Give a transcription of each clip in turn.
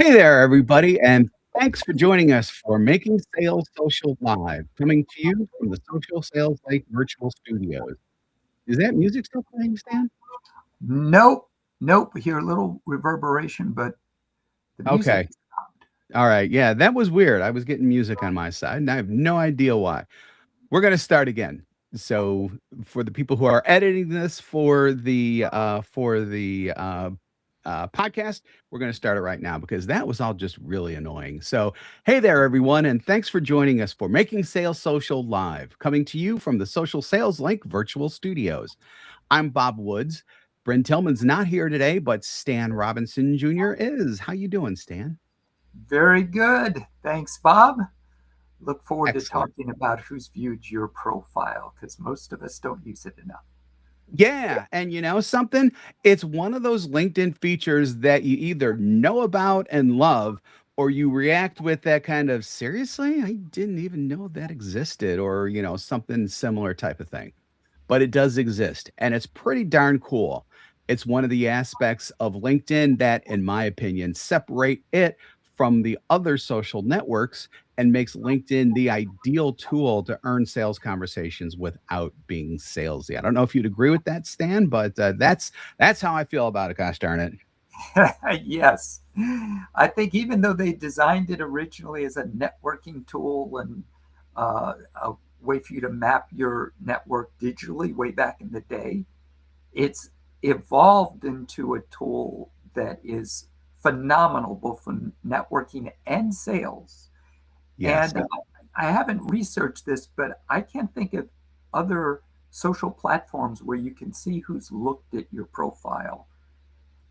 Hey there, everybody, and thanks for joining us for Making Sales Social Live, coming to you from the Social Sales Lake Virtual Studios. Is that music still playing, Stan? Nope, nope. We hear a little reverberation, but the music Okay. is stopped. All right. Yeah, that was weird. I was getting music on my side, and I have no idea why. We're going to start again. So, for the people who are editing this for the podcast, we're going to start it right now because that was all just really annoying. So, hey there, everyone, and thanks for joining us for Making Sales Social Live, coming to you from the Social Sales Link Virtual Studios. I'm Bob Woods. Bryn Tillman's not here today, but Stan Robinson Jr. is. How you doing, Stan? Very good. Thanks, Bob. Look forward to Excellent. talking about who's viewed your profile because most of us don't use it enough. Yeah, and you know something? It's one of those LinkedIn features that you either know about and love, or you react with that kind of, "Seriously? I didn't even know that existed," or, something similar type of thing. But it does exist, and it's pretty darn cool. It's one of the aspects of LinkedIn that, in my opinion, separate it from the other social networks and makes LinkedIn the ideal tool to earn sales conversations without being salesy. I don't know if you'd agree with that, Stan, but that's how I feel about it. Gosh darn it! Yes. I think even though they designed it originally as a networking tool and a way for you to map your network digitally way back in the day, it's evolved into a tool that is phenomenal both for networking and sales. Yes. And I haven't researched this, but I can't think of other social platforms where you can see who's looked at your profile,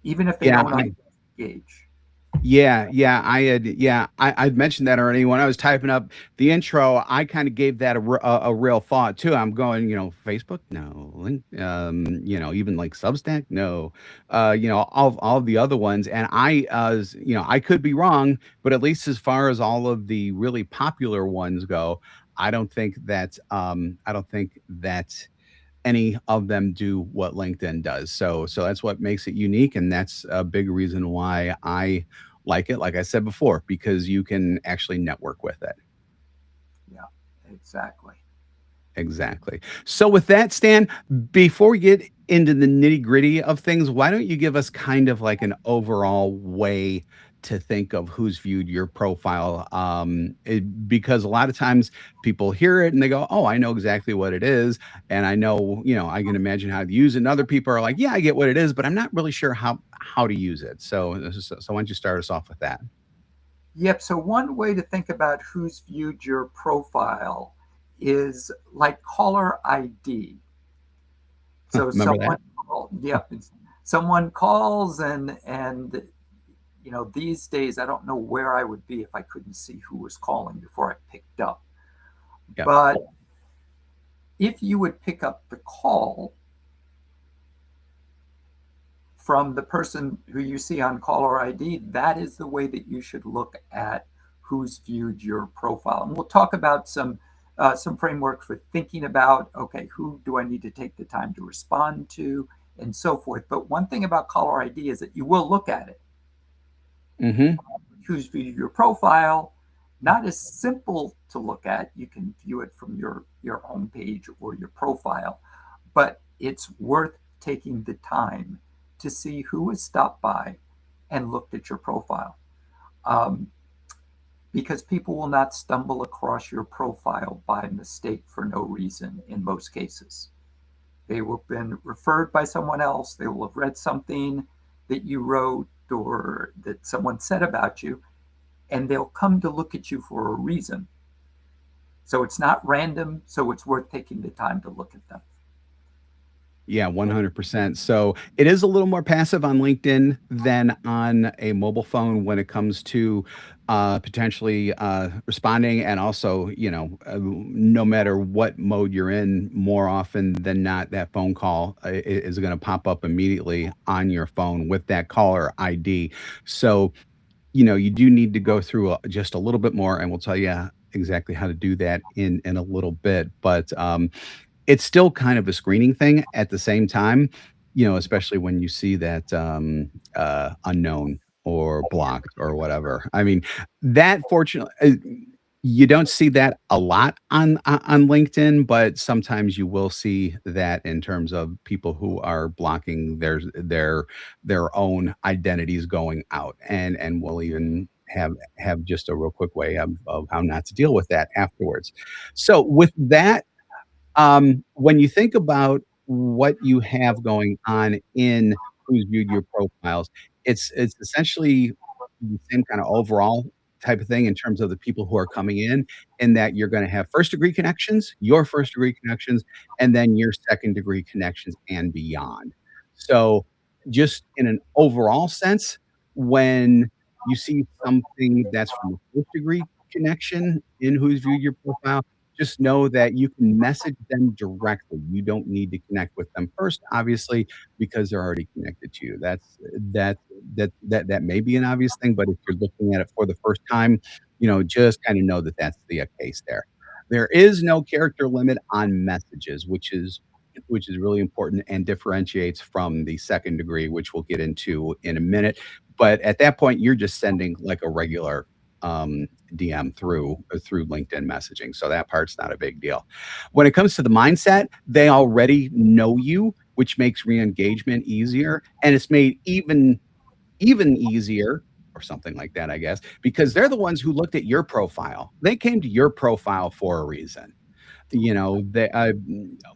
even if they Yeah, don't engage. I'd mentioned that already when I was typing up the intro. I kind of gave that a real thought too. I'm going, Facebook, no, link, even like Substack, no, all of the other ones. And I could be wrong, but at least as far as all of the really popular ones go, I don't think that any of them do what LinkedIn does. So that's what makes it unique, and that's a big reason why I like it. Like I said before, because you can actually network with it. Yeah, exactly. Exactly. So with that, Stan, before we get into the nitty-gritty of things, why don't you give us kind of like an overall way to think of who's viewed your profile? Because a lot of times people hear it and they go, "Oh, I know exactly what it is, and I know, I can imagine how to use it." And other people are like, "Yeah, I get what it is, but I'm not really sure how to use it." So why don't you start us off with that? Yep. So one way to think about who's viewed your profile is like caller ID. So Remember that? yep, someone calls these days I don't know where I would be if I couldn't see who was calling before I picked up. Yep. But if you would pick up the call from the person who you see on caller ID, that is the way that you should look at who's viewed your profile. And we'll talk about some framework for thinking about, okay, who do I need to take the time to respond to, and so forth. But one thing about caller ID is that you will look at it. Mm-hmm. Who's viewed your profile? Not as simple to look at. You can view it from your home page or your profile, but it's worth taking the time to see who has stopped by and looked at your profile. Um, because people will not stumble across your profile by mistake for no reason in most cases. They will have been referred by someone else, they will have read something that you wrote or that someone said about you, and they'll come to look at you for a reason. So it's not random, so it's worth taking the time to look at them. Yeah, 100%. So it is a little more passive on LinkedIn than on a mobile phone when it comes to potentially responding. And also, no matter what mode you're in, more often than not, that phone call is going to pop up immediately on your phone with that caller ID. So, you do need to go through just a little bit more, and we'll tell you exactly how to do that in a little bit. But it's still kind of a screening thing at the same time, especially when you see that unknown or blocked or whatever. I mean, that fortunately, you don't see that a lot on LinkedIn, but sometimes you will see that in terms of people who are blocking their own identities going out, and we'll even have just a real quick way of how not to deal with that afterwards. So with that, when you think about what you have going on in who's viewed your profiles, it's essentially the same kind of overall type of thing in terms of the people who are coming in that you're gonna have first degree connections, your first degree connections, and then your second degree connections and beyond. So, just in an overall sense, when you see something that's from a first degree connection in who's viewed your profile, just know that you can message them directly. You don't need to connect with them first, obviously, because they're already connected to you. That that may be an obvious thing, but if you're looking at it for the first time, just kind of know that that's the case there. There is no character limit on messages, which is really important and differentiates from the second degree, which we'll get into in a minute. But at that point, you're just sending like a regular DM through LinkedIn messaging. So that part's not a big deal. When it comes to the mindset, they already know you, which makes re-engagement easier. And it's made even easier or something like that, I guess, because they're the ones who looked at your profile. They came to your profile for a reason. They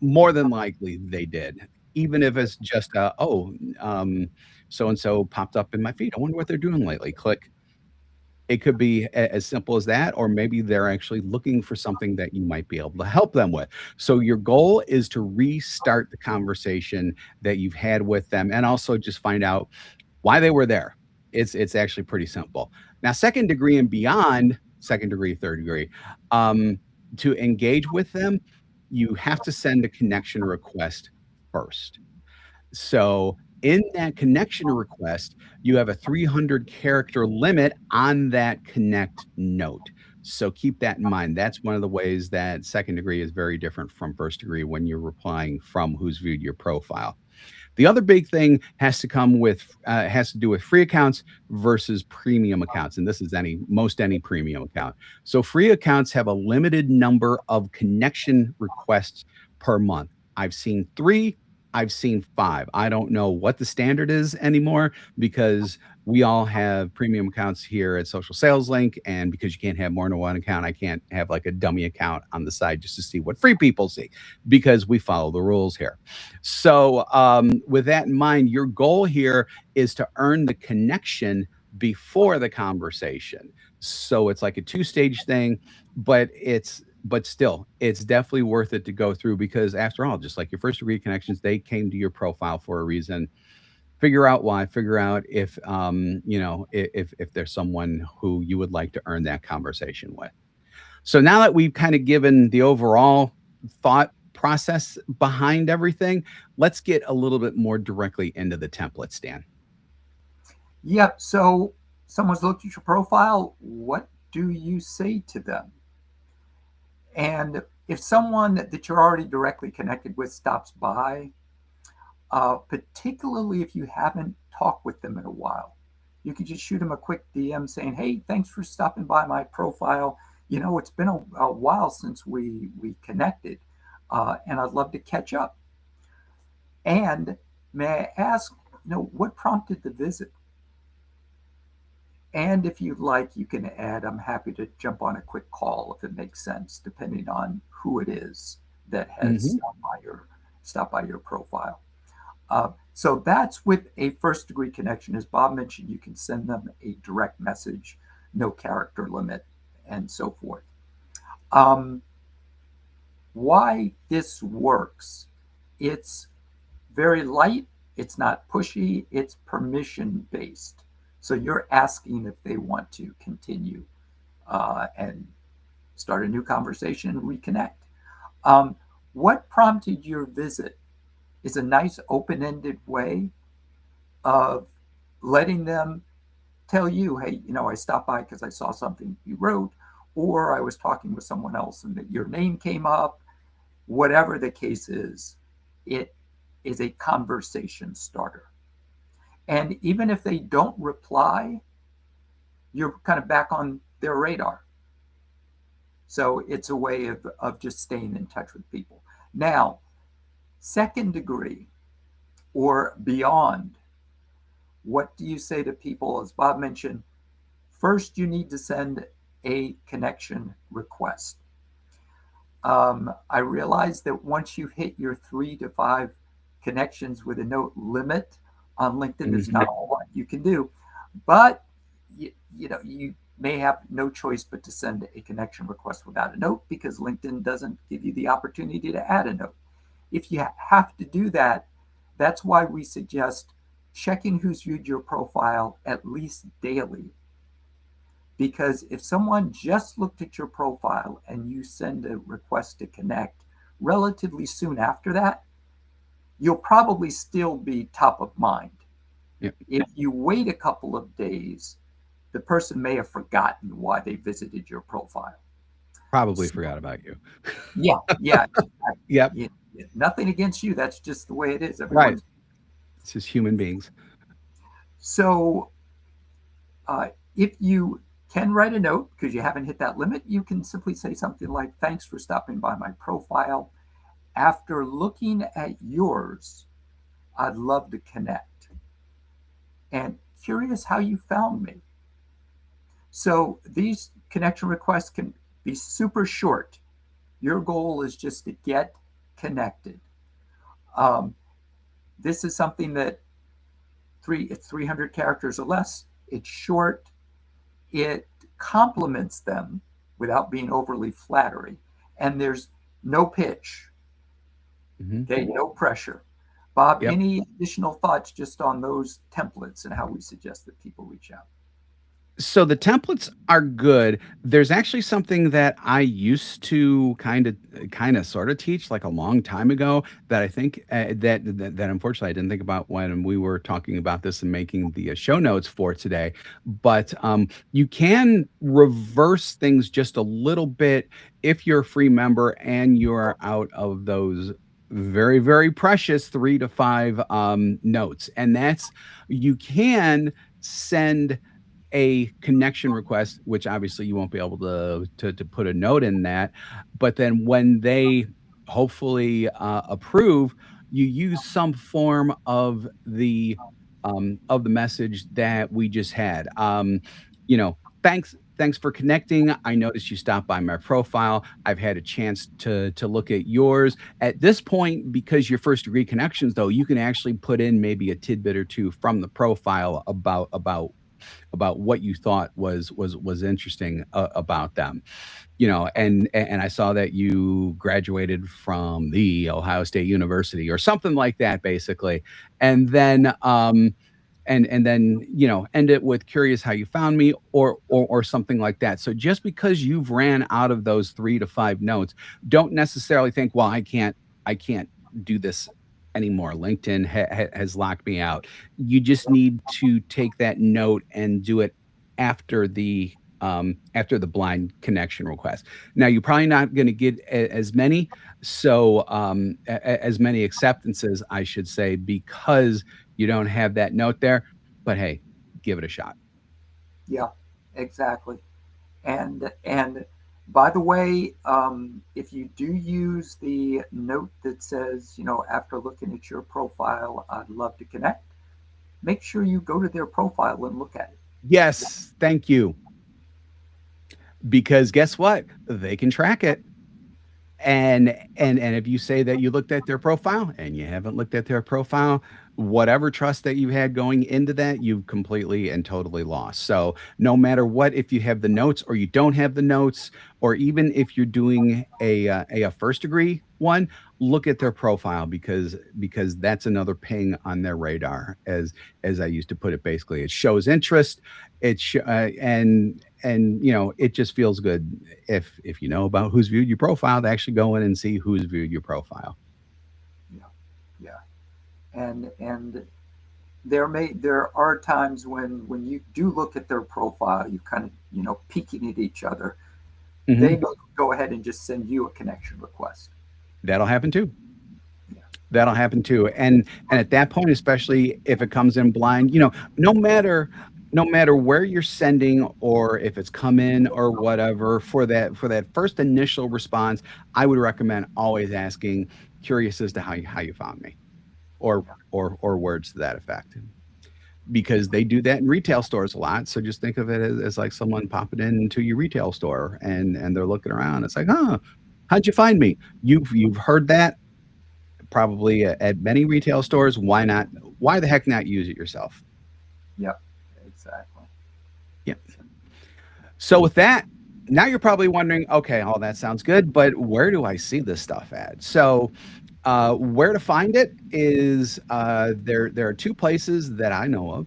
more than likely they did. Even if it's just so and so popped up in my feed. I wonder what they're doing lately. Click. It could be as simple as that, or maybe they're actually looking for something that you might be able to help them with. So your goal is to restart the conversation that you've had with them and also just find out why they were there. It's actually pretty simple. Now, second degree and beyond, second degree, third degree, to engage with them, you have to send a connection request first. So in that connection request, you have a 300 character limit on that connect note. So keep that in mind. That's one of the ways that second degree is very different from first degree when you're replying from who's viewed your profile. The other big thing has to do with free accounts versus premium accounts, and this is any premium account. So free accounts have a limited number of connection requests per month. I've seen 3, I've seen 5. I don't know what the standard is anymore because we all have premium accounts here at Social Sales Link, and because you can't have more than one account, I can't have like a dummy account on the side just to see what free people see because we follow the rules here. So, with that in mind, your goal here is to earn the connection before the conversation. So it's like a two-stage thing, but still, it's definitely worth it to go through because after all, just like your first degree connections, they came to your profile for a reason. Figure out why, figure out if if there's someone who you would like to earn that conversation with. So now that we've kind of given the overall thought process behind everything, let's get a little bit more directly into the template, Stan. Yep. So someone's looked at your profile. What do you say to them? And if someone that you're already directly connected with stops by, particularly if you haven't talked with them in a while, you could just shoot them a quick DM saying, "Hey, thanks for stopping by my profile. It's been a while since we connected, and I'd love to catch up. And may I ask, what prompted the visit? And if you'd like, you can add, I'm happy to jump on a quick call if it makes sense, depending on who it is that has Mhm. stopped by your profile. So that's with a first degree connection. As Bob mentioned, you can send them a direct message, no character limit, and so forth. Um, why this works? It's very light, it's not pushy, it's permission based. So you're asking if they want to continue and start a new conversation and reconnect. Um, what prompted your visit is a nice open ended way of letting them tell you, hey, I stopped by because I saw something you wrote, or I was talking with someone else and that your name came up. Whatever the case is, it is a conversation starter. And even if they don't reply, you're kind of back on their radar. So it's a way of just staying in touch with people. Now, second degree or beyond, what do you say to people? As Bob mentioned, first you need to send a connection request. I realize that once you hit your 3 to 5 connections with a note limit on LinkedIn, there's not a whole lot you can do, but you may have no choice but to send a connection request without a note because LinkedIn doesn't give you the opportunity to add a note. If you have to do that, that's why we suggest checking who's viewed your profile at least daily. Because if someone just looked at your profile and you send a request to connect relatively soon after that, you'll probably still be top of mind. Yep. If you wait a couple of days, the person may have forgotten why they visited your profile. Probably forgot about you. Yeah. Yep. Nothing against you. That's just the way it is. Right. It's just human beings. So if you can write a note because you haven't hit that limit, you can simply say something like, "Thanks for stopping by my profile. After looking at yours, I'd love to connect. And curious how you found me." So these connection requests can be super short. Your goal is just to get connected. This is something that it's 300 characters or less. It's short. It compliments them without being overly flattery. And there's no pitch. Okay, no pressure. Bob, Yep. any additional thoughts just on those templates and how we suggest that people reach out? So the templates are good. There's actually something that I used to kind of sort of teach like a long time ago that I think that unfortunately I didn't think about when we were talking about this and making the show notes for today. But you can reverse things just a little bit if you're a free member and you're out of those very, very precious 3 to 5 notes. And that's you can send a connection request, which obviously you won't be able to put a note in that. But then when they hopefully approve, you use some form of the message that we just had. Thanks for connecting. I noticed you stopped by my profile. I've had a chance to look at yours. At this point, because you're first degree connections, though, you can actually put in maybe a tidbit or two from the profile about what you thought was interesting about them, and I saw that you graduated from the Ohio State University or something like that, basically, and then end it with curious how you found me or something like that. So just because you've ran out of those 3 to 5 notes, don't necessarily think, well, I can't do this anymore. LinkedIn has locked me out. You just need to take that note and do it after the blind connection request. Now you're probably not going to get as many, so as many acceptances, I should say, because you don't have that note there. But hey, give it a shot. Yeah, exactly. And by the way, if you do use the note that says, after looking at your profile, I'd love to connect, make sure you go to their profile and look at it. Yes, thank you. Because guess what? They can track it. And if you say that you looked at their profile and you haven't looked at their profile, whatever trust that you had going into that, you've completely and totally lost. So no matter what, if you have the notes or you don't have the notes, or even if you're doing a first degree one, look at their profile because that's another ping on their radar, as I used to put it. Basically, it shows interest. And it just feels good if you know about who's viewed your profile to actually go in and see who's viewed your profile. Yeah, yeah. And there are times when you do look at their profile, you kind of peeking at each other. They Hmm. may go ahead and just send you a connection request. That'll happen too. Yeah. That'll happen too. And at that point, especially if it comes in blind, no matter no matter where you're sending or if it's come in or whatever, for that first initial response, I would recommend always asking, curious as to how you found me, or or words to that effect. Because they do that in retail stores a lot. So just think of it as like someone popping into your retail store and they're looking around. It's like, huh, how'd you find me? You've heard that probably at many retail stores. Why not? Why the heck not use it yourself? Yep, exactly. Yeah. So with that, now you're probably wondering, okay, all that sounds good, but where do I see this stuff at? So where to find it is there are two places that I know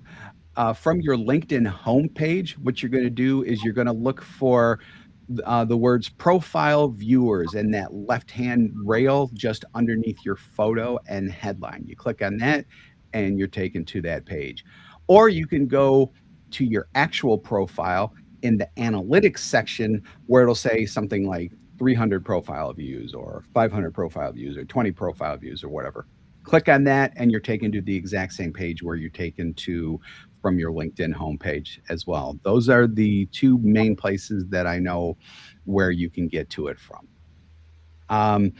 of. From your LinkedIn homepage, what you're going to do is you're going to look for the words profile viewers in that left hand rail just underneath your photo and headline. You click on that and you're taken to that page. Or you can go to your actual profile in the analytics section where it'll say something like 300 profile views or 500 profile views or 20 profile views or whatever. Click on that and you're taken to the exact same page where you're taken to from your LinkedIn homepage as well. Those are the two main places that I know where you can get to it from. Um,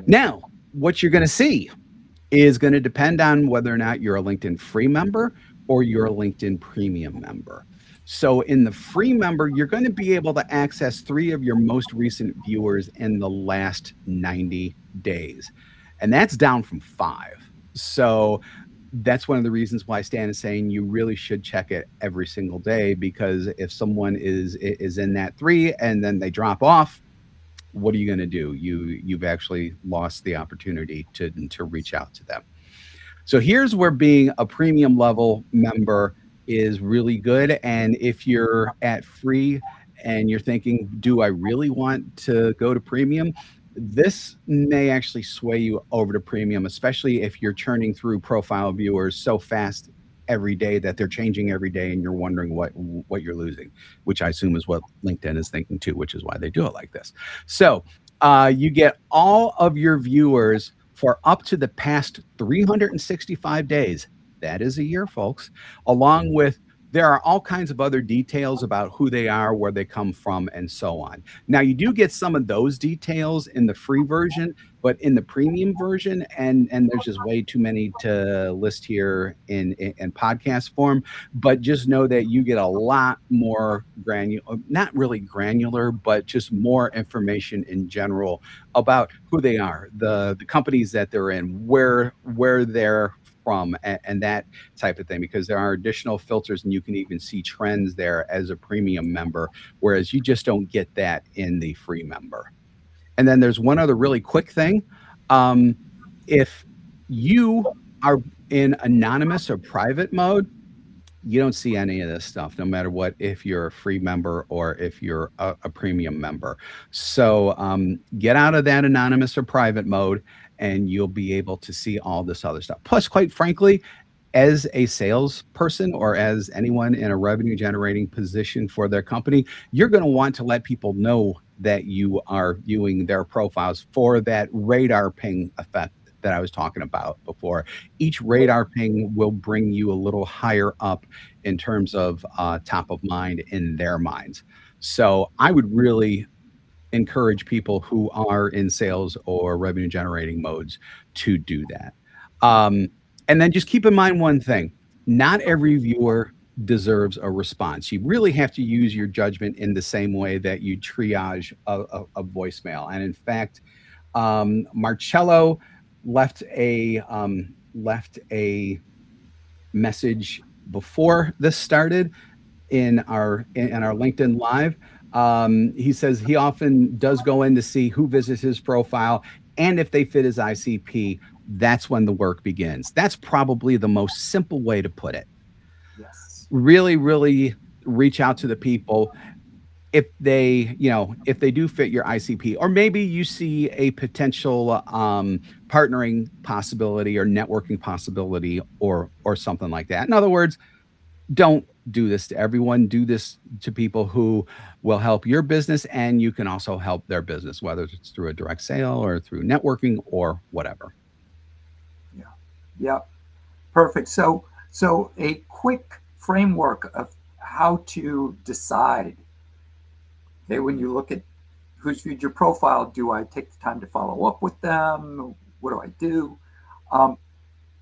Now, what you're going to see is going to depend on whether or not you're a LinkedIn free member or you're a LinkedIn premium member. So, in the free member, you're going to be able to access three of your most recent viewers in the last 90 days. And that's down from five. So, that's one of the reasons why Stan is saying you really should check it every single day, because if someone is in that three and then they drop off, what are you going to do? You've actually lost the opportunity to reach out to them. So here's where being a premium level member is really good. And if you're at free and you're thinking, do I really want to go to premium? This may actually sway you over to premium, especially if you're churning through profile viewers so fast every day that they're changing every day and you're wondering what you're losing, which I assume is what LinkedIn is thinking too, which is why they do it like this. So you get all of your viewers for up to the past 365 days. That is a year, folks, along with there are all kinds of other details about who they are, where they come from, and so on. Now, you do get some of those details in the free version, but in the premium version, and there's just way too many to list here in podcast form. But just know that you get a lot more granular, not really granular, but just more information in general about who they are, the companies that they're in, where they're from, and that type of thing, because there are additional filters and you can even see trends there as a premium member, whereas you just don't get that in the free member. And then there's one other really quick thing. Um, if you are in anonymous or private mode, you don't see any of this stuff, no matter what, if you're a free member or if you're a premium member. So get out of that anonymous or private mode and you'll be able to see all this other stuff. Plus, quite frankly, as a salesperson or as anyone in a revenue generating position for their company, you're going to want to let people know that you are viewing their profiles for that radar ping effect that I was talking about before. Each radar ping will bring you a little higher up in terms of top of mind in their minds. So I would really encourage people who are in sales or revenue generating modes to do that. Um, and then just keep in mind one thing: not every viewer deserves a response. You really have to use your judgment in the same way that you triage a voicemail. And in fact, Marcello left a message before this started in our LinkedIn Live. He says he often does go in to see who visits his profile, and if they fit his ICP, that's when the work begins. That's probably the most simple way to put it. Yes. Really, really reach out to the people if they do fit your ICP, or maybe you see a potential partnering possibility or networking possibility or something like that. In other words, don't do this to everyone. Do this to people who will help your business, and you can also help their business, whether it's through a direct sale or through networking or whatever. Yep. Perfect. So a quick framework of how to decide. Okay, when you look at who's viewed your profile, do I take the time to follow up with them? What do I do? Um,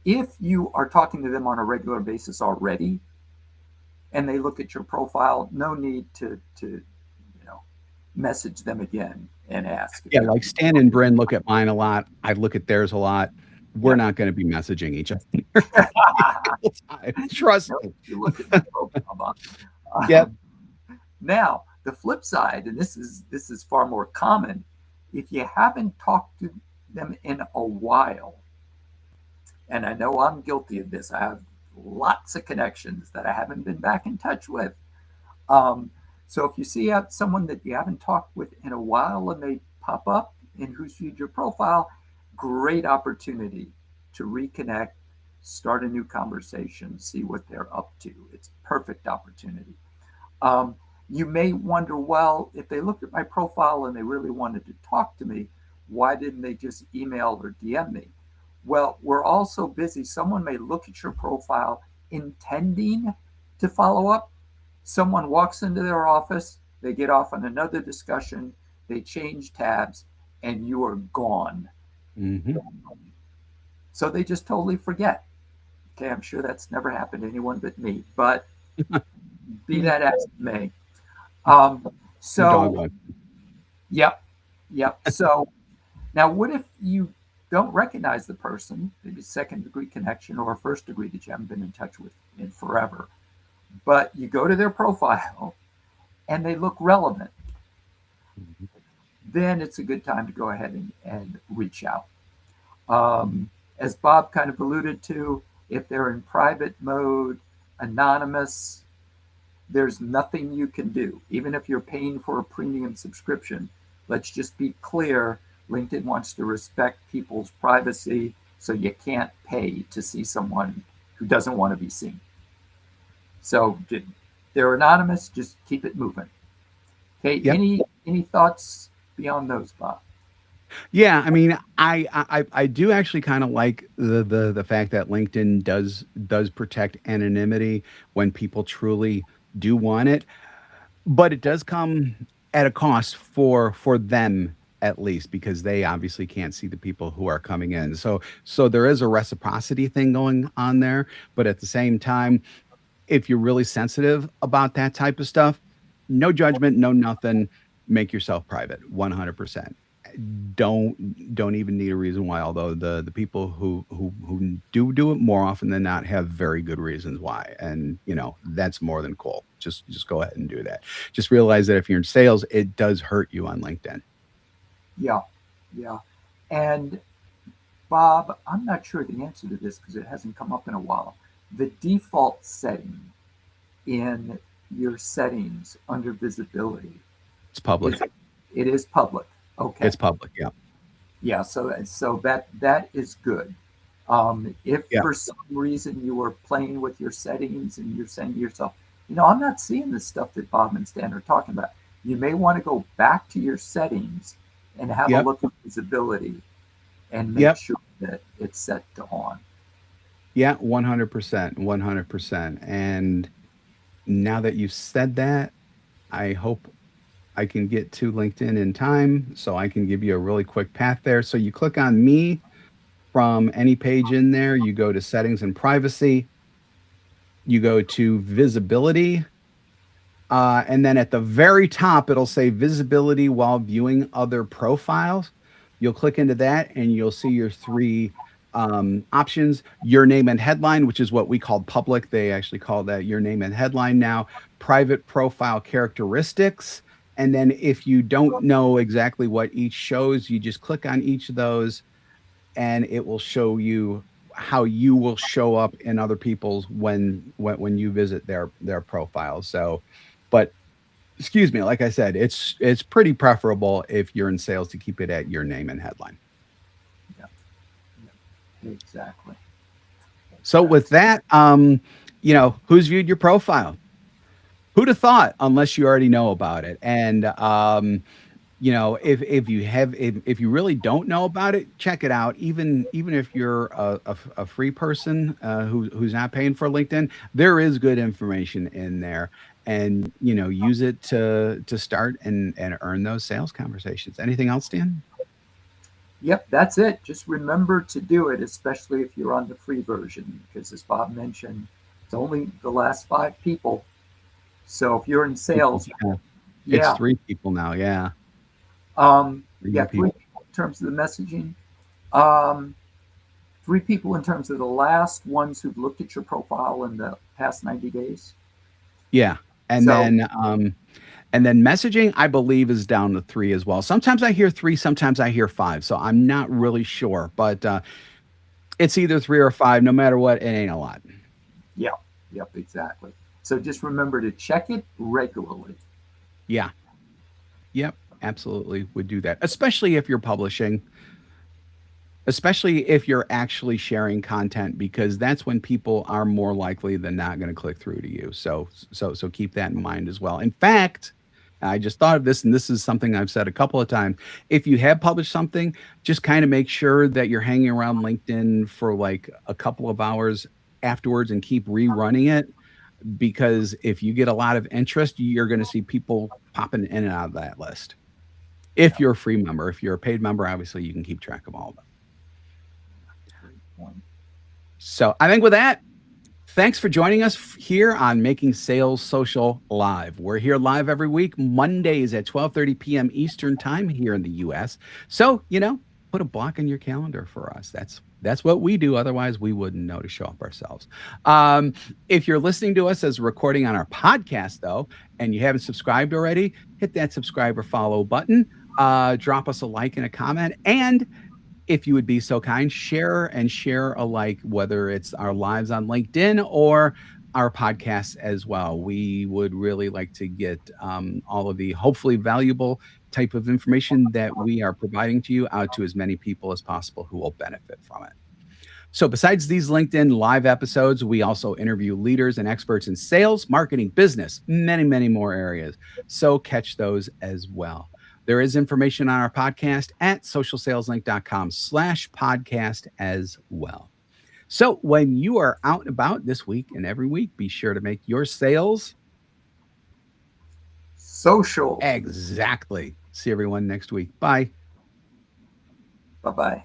if you are talking to them on a regular basis already, and they look at your profile, no need to message them again and ask if Yeah, you like haven't Stan and spoken. Bryn look at mine a lot. I look at theirs a lot. We're Yeah. not going to be messaging each other every single time. Trust No, me. you looked at my profile, Bob. Yep. Um, Now, the flip side, and this is far more common, if you haven't talked to them in a while, and I know I'm guilty of this, I have lots of connections that I haven't been back in touch with. Um, so if you see out someone that you haven't talked with in a while and they pop up in who's viewed your profile, great opportunity to reconnect, start a new conversation, see what they're up to. It's perfect opportunity. Um, you may wonder, well, if they looked at my profile and they really wanted to talk to me, why didn't they just email or DM me? Well, we're all so busy. Someone may look at your profile intending to follow up. Someone walks into their office, they get off on another discussion, they change tabs, and you are gone. Hmm. So they just totally forget. Okay, I'm sure that's never happened to anyone but me, but be that as it may. Um, Dog so, one. yep, yep. So now, what if you don't recognize the person, maybe second degree connection or a first degree that you haven't been in touch with in forever, but you go to their profile and they look relevant? Mhm. Then it's a good time to go ahead and reach out. As Bob kind of alluded to, if they're in private mode, anonymous, there's nothing you can do. Even if you're paying for a premium subscription, let's just be clear, LinkedIn wants to respect people's privacy, so you can't pay to see someone who doesn't want to be seen. So they're anonymous, just keep it moving. Okay, Yep. any thoughts beyond those, Bob? Yeah, I mean, I do actually kind of like the fact that LinkedIn does protect anonymity when people truly do want it, but it does come at a cost for them at least because they obviously can't see the people who are coming in. So there is a reciprocity thing going on there, but at the same time, if you're really sensitive about that type of stuff, no judgment, no nothing, make yourself private 100%. Don't even need a reason why, although the people who do it more often than not have very good reasons why, and that's more than cool. Just go ahead and do that. Just realize that if you're in sales, it does hurt you on LinkedIn. Yeah, yeah. And Bob, I'm not sure the answer to this because it hasn't come up in a while. The default setting in your settings under visibility It's public. is it is public. Okay. It's public. Yeah. Yeah, so that is good. If Yeah. for some reason you are playing with your settings and you're saying to yourself, I'm not seeing this stuff that Bob and Stan are talking about, you may want to go back to your settings and have a Yep. look at visibility and make Yep. sure that it's set to on. Yeah. 100%. 100%. And now that you've said that, I hope I can get to LinkedIn in time so I can give you a really quick path there. So you click on me from any page in there, you go to settings and privacy, you go to visibility, and then at the very top, it'll say visibility while viewing other profiles. You'll click into that and you'll see your three options: your name and headline, which is what we called public. They actually call that your name and headline now, private profile characteristics. And then if you don't know exactly what each shows, you just click on each of those and it will show you how you will show up in other people's when you visit their profiles. So, but excuse me, like I said, it's pretty preferable if you're in sales to keep it at your name and headline. Yeah, yeah, exactly, So with exactly. that, who's viewed your profile? Who'd have thought? Unless you already know about it, and if you have if you really don't know about it, check it out. Even if you're a free person who's not paying for LinkedIn, there is good information in there, and use it to start and earn those sales conversations. Anything else, Dan? Yep, that's it. Just remember to do it, especially if you're on the free version, because as Bob mentioned, it's only the last 5 people. So if you're in sales, Yeah. It's yeah, 3 people now. Yeah, 3 yeah, people. 3 people in terms of the messaging. Um, 3 people in terms of the last ones who've looked at your profile in the past 90 days. Yeah, and So then messaging, I believe, is down to 3 as well. Sometimes I hear 3, sometimes I hear 5, so I'm not really sure, but it's either 3 or 5. No matter what, it ain't a lot. yeah, yep, exactly. So just remember to check it regularly. Yeah. Yep. Absolutely would do that, especially if you're publishing, especially if you're actually sharing content, because that's when people are more likely than not going to click through to you. So keep that in mind as well. In fact, I just thought of this, and this is something I've said a couple of times. If you have published something, just kind of make sure that you're hanging around LinkedIn for like a couple of hours afterwards and keep rerunning it, because if you get a lot of interest, you're going to see people popping in and out of that list. If Yeah, you're a free member, if you're a paid member, obviously you can keep track of all of them. great point. So I think with that, thanks for joining us here on Making Sales Social Live. We're here live every week, Mondays at 12:30 p.m. Eastern Time here in the US. So, put a block in your calendar for us. That's what we do. Otherwise, we wouldn't know to show up ourselves. If you're listening to us as a recording on our podcast, though, and you haven't subscribed already, hit that subscribe or follow button. Drop us a like and a comment, and if you would be so kind, share alike, whether it's our lives on LinkedIn or our podcasts as well. We would really like to get all of the hopefully valuable type of information that we are providing to you out to as many people as possible who will benefit from it. So, besides these LinkedIn live episodes, we also interview leaders and experts in sales, marketing, business, many, many more areas. So, catch those as well. There is information on our podcast at socialsaleslink.com/podcast as well. So, when you are out and about this week and every week, be sure to make your sales Social. exactly. See everyone next week. Bye. Bye bye.